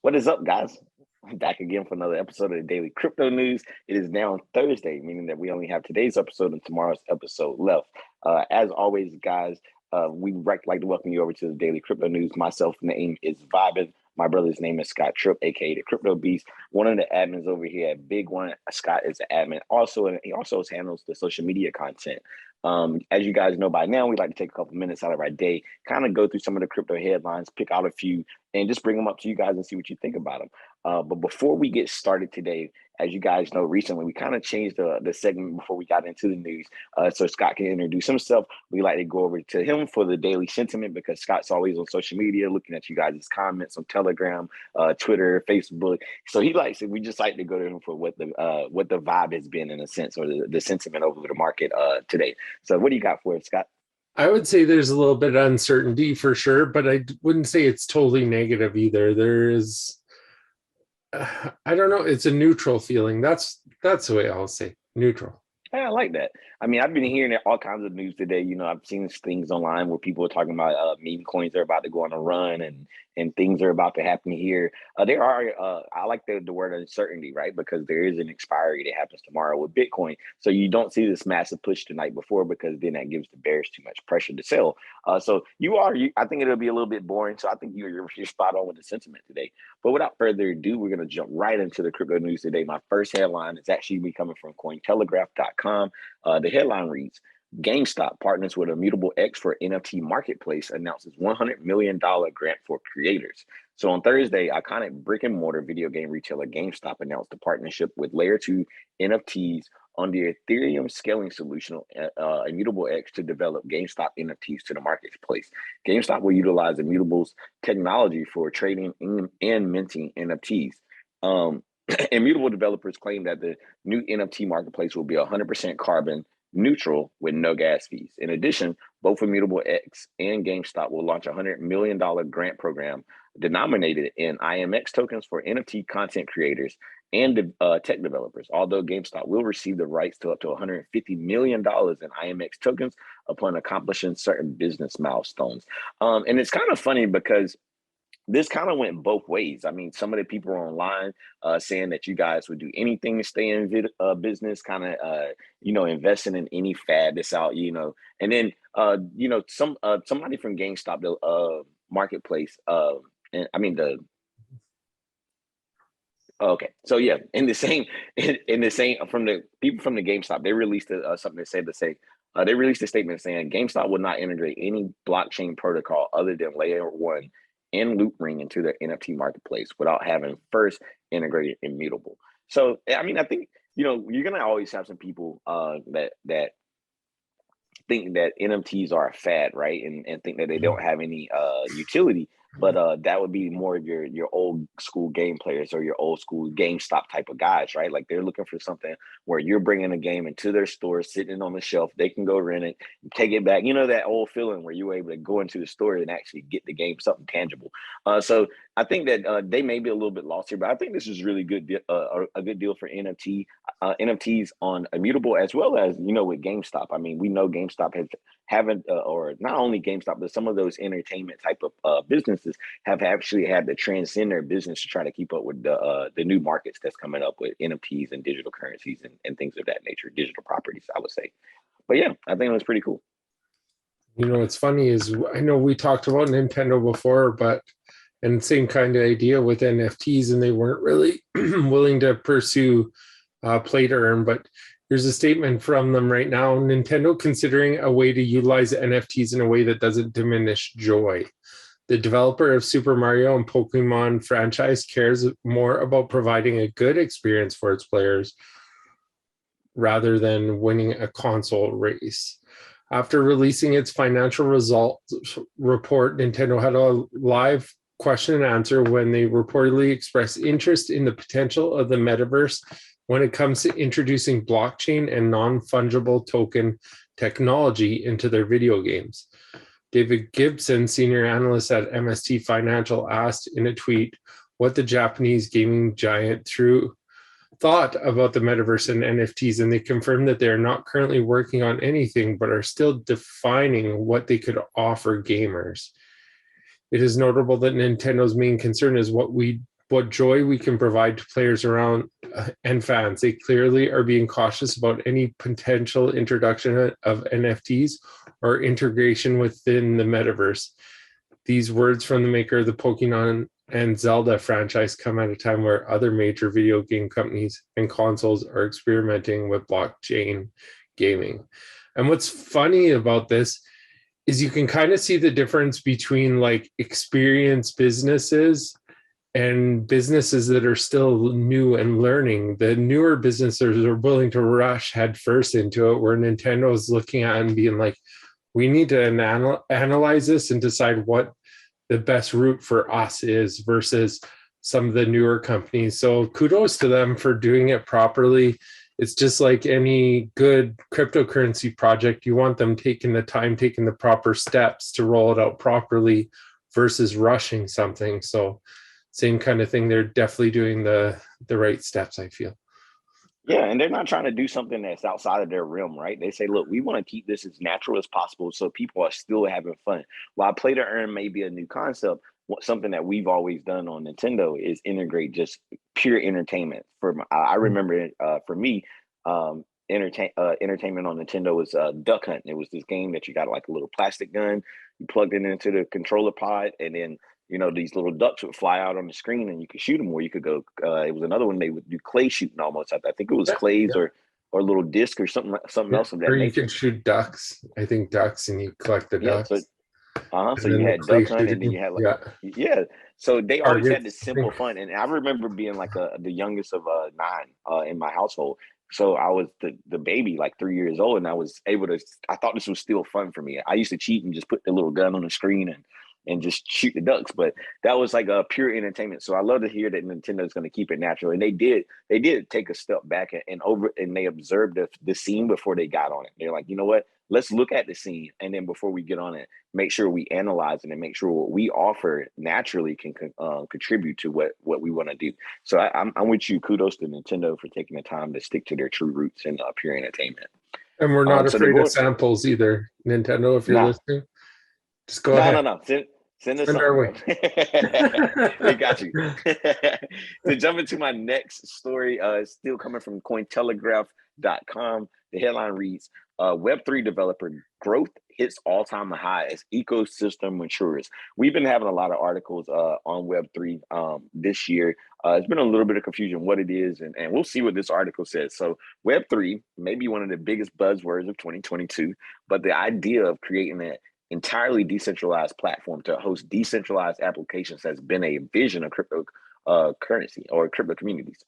What is up, guys? I'm back again for another episode of the Daily Crypto News. It is now Thursday, meaning that we only have today's episode and tomorrow's episode left. As always, guys, we like to welcome you over to the Daily Crypto News. Myself, name is Vibin. My brother's name is Scott Tripp, aka the Crypto Beast, one of the admins over here at BigONE. Scott is the admin, and he also handles the social media content. As you guys know by now, we like to take a couple minutes out of our day, kind of go through some of the crypto headlines, pick out a few, and just bring them up to you guys and see what you think about them. But before we get started today, as you guys know, recently we kind of changed the segment before we got into the news. So Scott can introduce himself. We like to go over to him for the daily sentiment because Scott's always on social media looking at you guys' comments on Telegram, Twitter, Facebook. So we just like to go to him for what the vibe has been in a sense, or the sentiment over the market today. So what do you got for us, Scott? I would say there's a little bit of uncertainty for sure, but I wouldn't say it's totally negative either. There is, I don't know, it's a neutral feeling. That's the way I'll say, neutral. Yeah, I like that. I mean, I've been hearing all kinds of news today. You know, I've seen things online where people are talking about meme coins are about to go on a run and things are about to happen here. There are, I like the word uncertainty, right? Because there is an expiry that happens tomorrow with Bitcoin. So you don't see this massive push the night before because then that gives the bears too much pressure to sell. I think it'll be a little bit boring. So I think you're spot on with the sentiment today. But without further ado, we're going to jump right into the crypto news today. My first headline is actually coming from Cointelegraph.com. The headline reads, GameStop partners with Immutable X for NFT marketplace, announces $100 million grant for creators. So on Thursday, iconic brick and mortar video game retailer GameStop announced a partnership with Layer 2 NFTs on the Ethereum scaling solution Immutable X to develop GameStop NFTs to the marketplace. GameStop will utilize Immutable's technology for trading and minting NFTs. Immutable developers claim that the new NFT marketplace will be 100% carbon neutral with no gas fees. In addition, both Immutable X and GameStop will launch a $100 million grant program denominated in IMX tokens for NFT content creators and tech developers, although GameStop will receive the rights to up to $150 million in IMX tokens upon accomplishing certain business milestones. And it's kind of funny because this kind of went both ways. I mean, some of the people are online saying that you guys would do anything to stay in business, kind of, investing in any fad that's out, and then, somebody from GameStop, the marketplace, okay. So yeah, in the same from the people from the GameStop, they released something they released a statement saying GameStop would not integrate any blockchain protocol other than Layer 1 and Loop Ring into their NFT marketplace without having first integrated Immutable. So, I mean, I think, you're going to always have some people that think that NFTs are a fad, right? And think that they don't have any utility. But that would be more of your old school game players or your old school GameStop type of guys, right? Like they're looking for something where you're bringing a game into their store, sitting on the shelf. They can go rent it, take it back. You know, that old feeling where you were able to go into the store and actually get the game, something tangible. So I think that they may be a little bit lost here, but I think this is really good, a good deal for NFTs on Immutable as well as, with GameStop. I mean, we know GameStop or not only GameStop, but some of those entertainment type of businesses have actually had to transcend their business to try to keep up with the new markets that's coming up with NFTs and digital currencies and things of that nature, digital properties, I would say. But yeah, I think it was pretty cool. What's funny is I know we talked about Nintendo before, and same kind of idea with NFTs, and they weren't really willing to pursue play to earn, but here's a statement from them right now. Nintendo considering a way to utilize NFTs in a way that doesn't diminish joy. The developer of Super Mario and Pokemon franchise cares more about providing a good experience for its players rather than winning a console race. After releasing its financial results report, Nintendo had a live question and answer when they reportedly expressed interest in the potential of the metaverse when it comes to introducing blockchain and non-fungible token technology into their video games. David Gibson, senior analyst at MST Financial, asked in a tweet what the Japanese gaming giant thought about the metaverse and NFTs, and they confirmed that they are not currently working on anything, but are still defining what they could offer gamers. It is notable that Nintendo's main concern is what we what joy we can provide to players around and fans. They clearly are being cautious about any potential introduction of NFTs or integration within the metaverse. These words from the maker of the Pokemon and Zelda franchise come at a time where other major video game companies and consoles are experimenting with blockchain gaming. And what's funny about this is you can kind of see the difference between like experienced businesses and businesses that are still new and learning. The newer businesses are willing to rush headfirst into it, where Nintendo is looking at and being like, we need to analyze this and decide what the best route for us is versus some of the newer companies. So kudos to them for doing it properly. It's just like any good cryptocurrency project. You want them taking the time, taking the proper steps to roll it out properly versus rushing something. So same kind of thing. They're definitely doing the right steps, I feel. Yeah, and they're not trying to do something that's outside of their realm, right? They say, look, we want to keep this as natural as possible so people are still having fun. While play to earn may be a new concept, something that we've always done on Nintendo is integrate just pure entertainment. I remember for me, entertainment on Nintendo was Duck Hunt. It was this game that you got like a little plastic gun, you plugged it into the controller pod, and then these little ducks would fly out on the screen and you could shoot them, or you could go. It was another one they would do clay shooting almost. I think it was clays or little disc or something else of that or you nature. can shoot ducks. I think ducks, and you collect the Yeah. ducks. So you had Duck Hunt, and then you had So they always had this simple fun, and I remember being like the youngest of 9 in my household. So I was the baby, like 3 years old, and I was able to. I thought this was still fun for me. I used to cheat and just put the little gun on the screen and just shoot the ducks, but that was like a pure entertainment. So I love to hear that Nintendo's going to keep it natural, and they did take a step back and they observed the scene before they got on it. They're like, you know what? Let's look at the scene, and then before we get on it, make sure we analyze it and make sure what we offer naturally can contribute to what we want to do. So I'm with you. Kudos to Nintendo for taking the time to stick to their true roots in pure entertainment. And we're not afraid of samples either. Nintendo, if you're listening, just go ahead. No. Send us our way. We got you. To jump into my next story, it's still coming from Cointelegraph.com. The headline reads, Web3 developer growth hits all-time high as ecosystem matures. We've been having a lot of articles on Web3 this year. It's been a little bit of confusion what it is, and we'll see what this article says. So Web3 may be one of the biggest buzzwords of 2022, but the idea of creating an entirely decentralized platform to host decentralized applications has been a vision of crypto currency or crypto communities.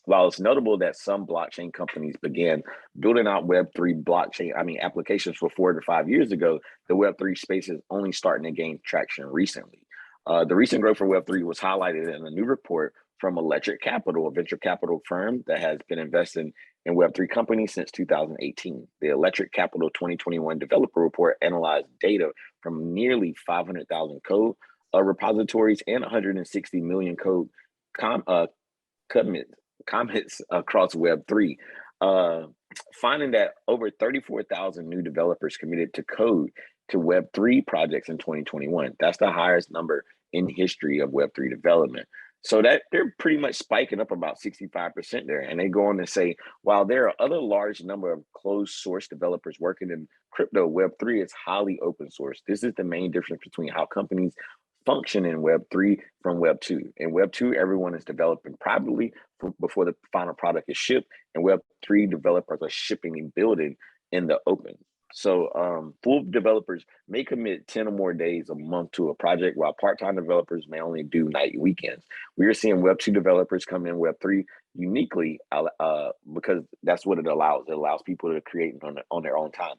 While it's notable that some blockchain companies began building out Web3 applications for 4 to 5 years ago, the Web3 space is only starting to gain traction recently. The recent growth for Web3 was highlighted in a new report from Electric Capital, a venture capital firm that has been investing in Web3 companies since 2018. The Electric Capital 2021 developer report analyzed data from nearly 500,000 code repositories and 160 million code comments across Web3, finding that over 34,000 new developers committed to code to Web3 projects in 2021. That's the highest number in history of Web3 development. So that they're pretty much spiking up about 65% there. And they go on to say, while there are other large number of closed source developers working in crypto, Web3 is highly open source. This is the main difference between how companies function in Web3 from Web2. In Web2, everyone is developing privately before the final product is shipped, and Web3 developers are shipping and building in the open. So full developers may commit 10 or more days a month to a project, while part-time developers may only do night weekends. We are seeing Web2 developers come in Web3 uniquely because that's what it allows. It allows people to create on their own time.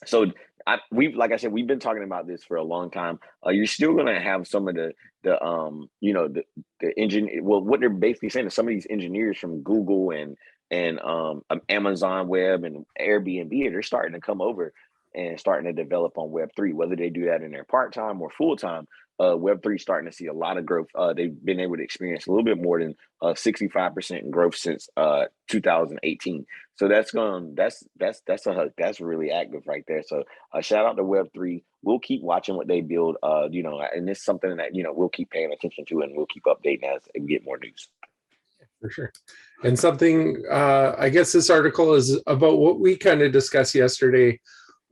So like I said, we've been talking about this for a long time. You're still going to have some of the engineer. Well, what they're basically saying is some of these engineers from Google and Amazon Web and Airbnb, they're starting to come over and starting to develop on Web3, whether they do that in their part-time or full-time. Web3 starting to see a lot of growth. They've been able to experience a little bit more than 65% in growth since 2018. So that's really active right there. So shout out to Web3. we'll keep watching what they build. And it's something that we'll keep paying attention to, and we'll keep updating as we get more news. For sure. And something, I guess this article is about what we kind of discussed yesterday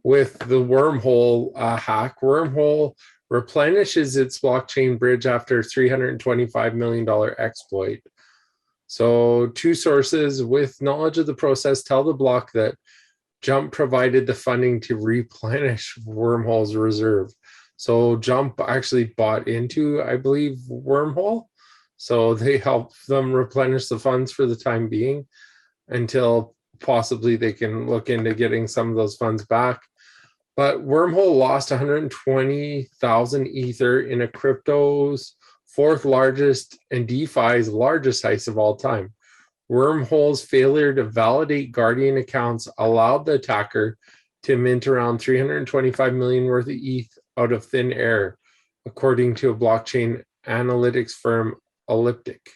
with the Wormhole hack. Wormhole replenishes its blockchain bridge after $325 million exploit. So 2 sources with knowledge of the process tell the block that Jump provided the funding to replenish Wormhole's reserve. So Jump actually bought into, I believe, Wormhole. So they helped them replenish the funds for the time being until possibly they can look into getting some of those funds back. But Wormhole lost 120,000 Ether in a crypto's 4th largest and DeFi's largest heist of all time. Wormhole's failure to validate Guardian accounts allowed the attacker to mint around 325 million worth of ETH out of thin air, according to a blockchain analytics firm, Elliptic.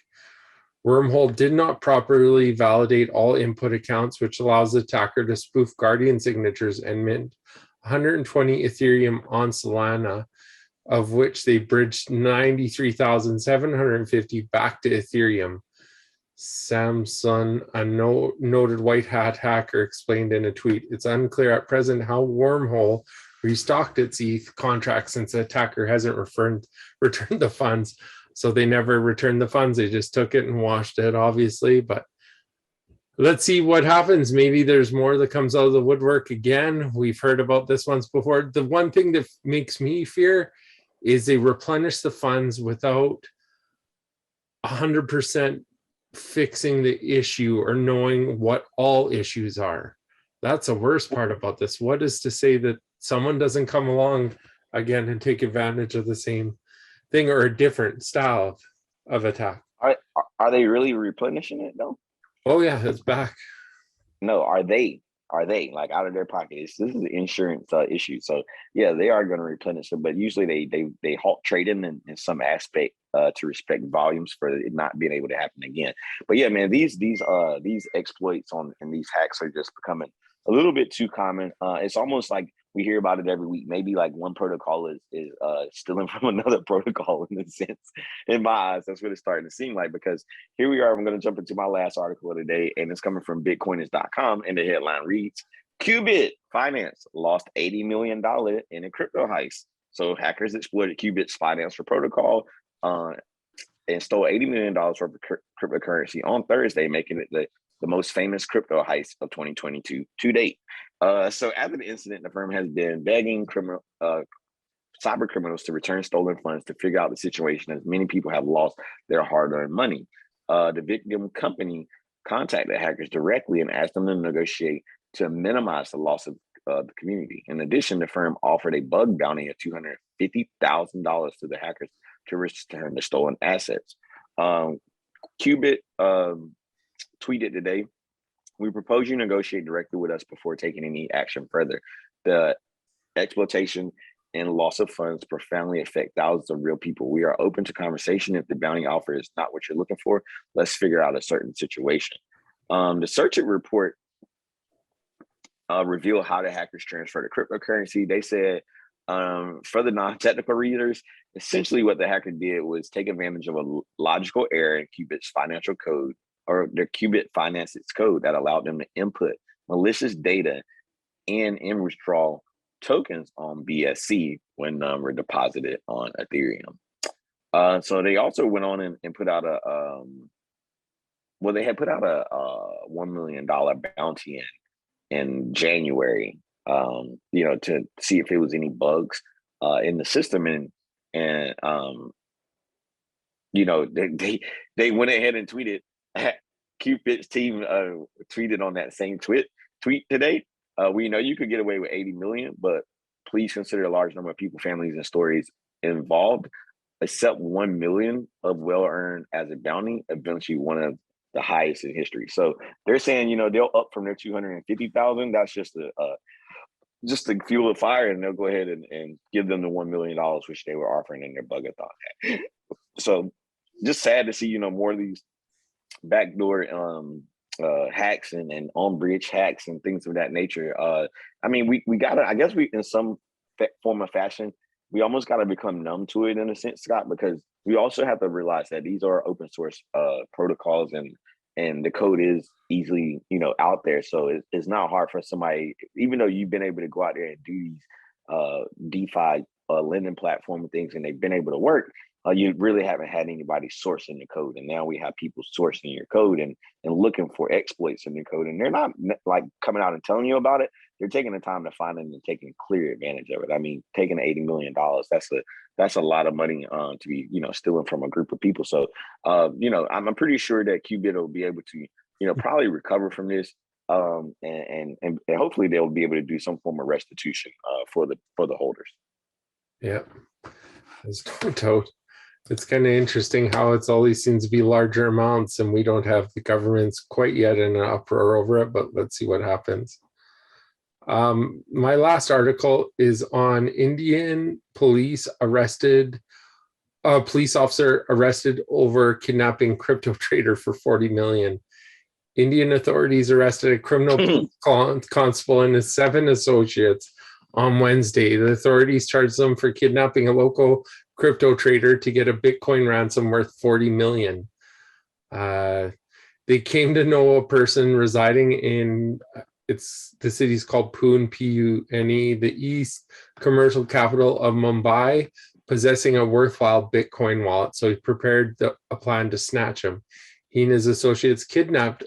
Wormhole did not properly validate all input accounts, which allows the attacker to spoof Guardian signatures and mint 120 Ethereum on Solana, of which they bridged 93,750 back to Ethereum. Samson, a noted white hat hacker, explained in a tweet, "It's unclear at present how Wormhole restocked its ETH contract since the attacker hasn't returned the funds." So they never returned the funds. They just took it and washed it, obviously. But let's see what happens. Maybe there's more that comes out of the woodwork again. We've heard about this once before. The one thing that makes me fear is they replenish the funds without 100% fixing the issue or knowing what all issues are. That's the worst part about this. What is to say that someone doesn't come along again and take advantage of the same thing or a different style of attack? Are they really replenishing it though? Oh yeah, it's back. No, are they like out of their pockets? This is an insurance issue. So yeah, they are going to replenish it, but usually they halt trading in some aspect to respect volumes for it not being able to happen again. But yeah, man, these exploits and these hacks are just becoming a little bit too common. It's almost like we hear about it every week. Maybe like one protocol is stealing from another protocol in a sense. In my eyes, that's what it's starting to seem like, because here we are. I'm going to jump into my last article of the day, and it's coming from BigONE.com, and the headline reads, QuBit Finance lost $80 million in a crypto heist. So hackers exploited QuBit's finance for protocol and stole $80 million worth of cryptocurrency on Thursday, making it the most famous crypto heist of 2022 to date. So after the incident, the firm has been begging cyber criminals to return stolen funds to figure out the situation, as many people have lost their hard-earned money. The victim company contacted hackers directly and asked them to negotiate to minimize the loss of the community. In addition, the firm offered a bug bounty of $250,000 to the hackers to return the stolen assets. QuBit tweeted today, "We propose you negotiate directly with us before taking any action further. The exploitation and loss of funds profoundly affect thousands of real people. We are open to conversation. If the bounty offer is not what you're looking for, let's figure out a certain situation." The Search It report revealed how the hackers transferred the cryptocurrency. They said, for the non-technical readers, essentially what the hacker did was take advantage of a logical error in QuBit's financial code, or the QuBit finances code, that allowed them to input malicious data and withdraw tokens on BSC when were deposited on Ethereum. So they also went on and put out they had put out a $1 million bounty in January, to see if there was any bugs in the system, and they went ahead and tweeted. QuBit's team tweeted on that same tweet today. We know you could get away with 80 million, but please consider a large number of people, families, and stories involved. Accept 1 million of well-earned as a bounty, eventually one of the highest in history. So they're saying, they'll up from their 250,000. That's just to fuel the fire, and they'll go ahead and give them the $1 million, which they were offering in their bug-a-thon. So just sad to see, more of these backdoor hacks and on bridge hacks and things of that nature. I mean, we gotta, I guess we, in some form of fashion, we almost got to become numb to it in a sense, Scott, because we also have to realize that these are open source protocols, and the code is easily, out there. So it's not hard for somebody, even though you've been able to go out there and do these DeFi lending platform and things, and they've been able to work. You really haven't had anybody sourcing the code, and now we have people sourcing your code and looking for exploits in the code, and they're not like coming out and telling you about it. They're taking the time to find it and taking clear advantage of it. I mean, taking $80 million, that's a lot of money to be stealing from a group of people. So I'm pretty sure that QuBit will be able to probably recover from this, and hopefully they'll be able to do some form of restitution for the holders. Yeah, that's total. It's kind of interesting how it's always seems to be larger amounts, and we don't have the governments quite yet in an uproar over it, but let's see what happens. My last article is on Indian police arrested, a police officer arrested over kidnapping crypto trader for 40 million. Indian authorities arrested a criminal constable and his 7 associates on Wednesday. The authorities charged them for kidnapping a local crypto trader to get a Bitcoin ransom worth 40 million. They came to know a person residing in, the city's called Pune, P-U-N-E, the east commercial capital of Mumbai, possessing a worthwhile Bitcoin wallet. So he prepared a plan to snatch him. He and his associates kidnapped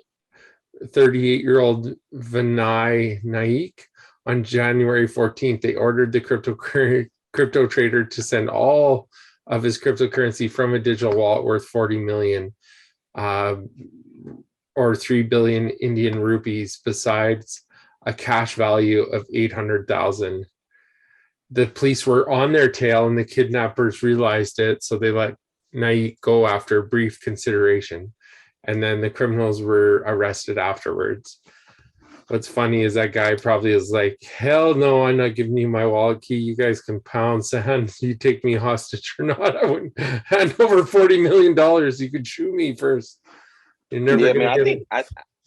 38-year-old Vinay Naik on January 14th. They ordered the crypto trader to send all of his cryptocurrency from a digital wallet worth 40 million or 3 billion Indian rupees, besides a cash value of 800,000. The police were on their tail and the kidnappers realized it, so they let Naik go after brief consideration, and then the criminals were arrested afterwards. What's funny is that guy probably is like, hell no, I'm not giving you my wallet key. You guys can pound sand. You take me hostage or not. I wouldn't hand over $40 million. You could shoot me first. You're never gonna get it.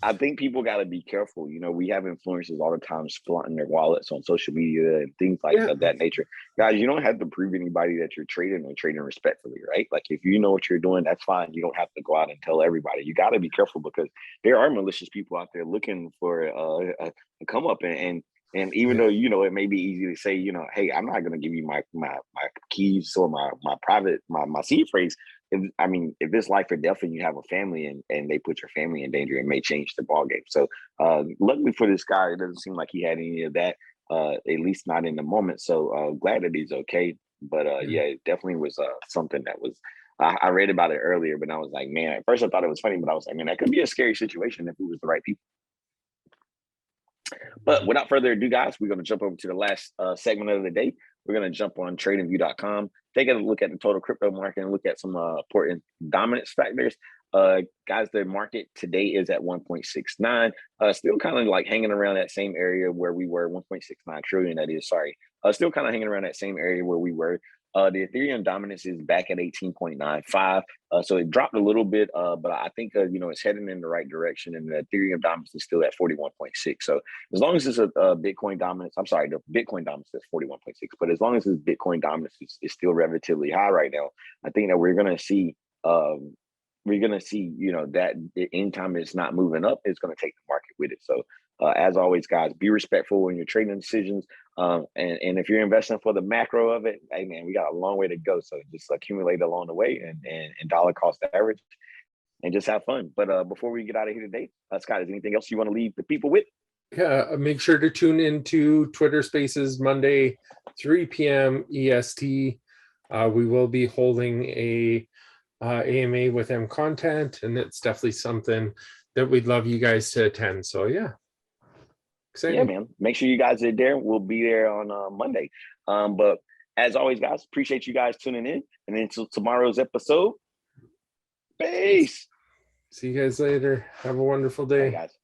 I think people got to be careful. We have influencers all the time flaunting their wallets on social media and things like of that nature. Guys, you don't have to prove anybody that you're trading or trading respectfully, right? Like, if you know what you're doing, that's fine. You don't have to go out and tell everybody. You got to be careful, because there are malicious people out there looking for a come up, and even though it may be easy to say, hey, I'm not going to give you my keys or my private my seed phrase. If it's life or death and you have a family and they put your family in danger, it may change the ball game. So luckily for this guy, it doesn't seem like he had any of that, at least not in the moment. So glad that he's okay. But yeah, it definitely was something that was. I read about it earlier, but I was like, man, at first I thought it was funny, but I was like, man, that could be a scary situation if it was the right people. But without further ado, guys, we're going to jump over to the last segment of the day. We're going to jump on tradingview.com, take a look at the total crypto market and look at some important dominance factors. Guys, the market today is at 1.69, still kind of like hanging around that same area where we were, 1.69 trillion, that is, sorry. Still kind of hanging around that same area where we were. The Ethereum dominance is back at 18.95. So it dropped a little bit, but I think, it's heading in the right direction, and the Ethereum dominance is still at 41.6. So as long as it's a Bitcoin dominance, I'm sorry, the Bitcoin dominance is 41.6, but as long as this Bitcoin dominance is still relatively high right now, I think that we're going to see, that anytime it's not moving up, it's going to take the market with it. So as always, guys, be respectful in your trading decisions. And if you're investing for the macro of it, hey man, we got a long way to go. So just accumulate along the way and dollar cost average and just have fun. But before we get out of here today, Scott, is anything else you want to leave the people with? Yeah, make sure to tune into Twitter Spaces Monday, 3 p.m. EST. We will be holding a AMA with M content, and it's definitely something that we'd love you guys to attend. So yeah. Exciting. Yeah, man. Make sure you guys are there. We'll be there on Monday. But as always, guys, appreciate you guys tuning in. And until tomorrow's episode, peace. See you guys later. Have a wonderful day. Bye, guys.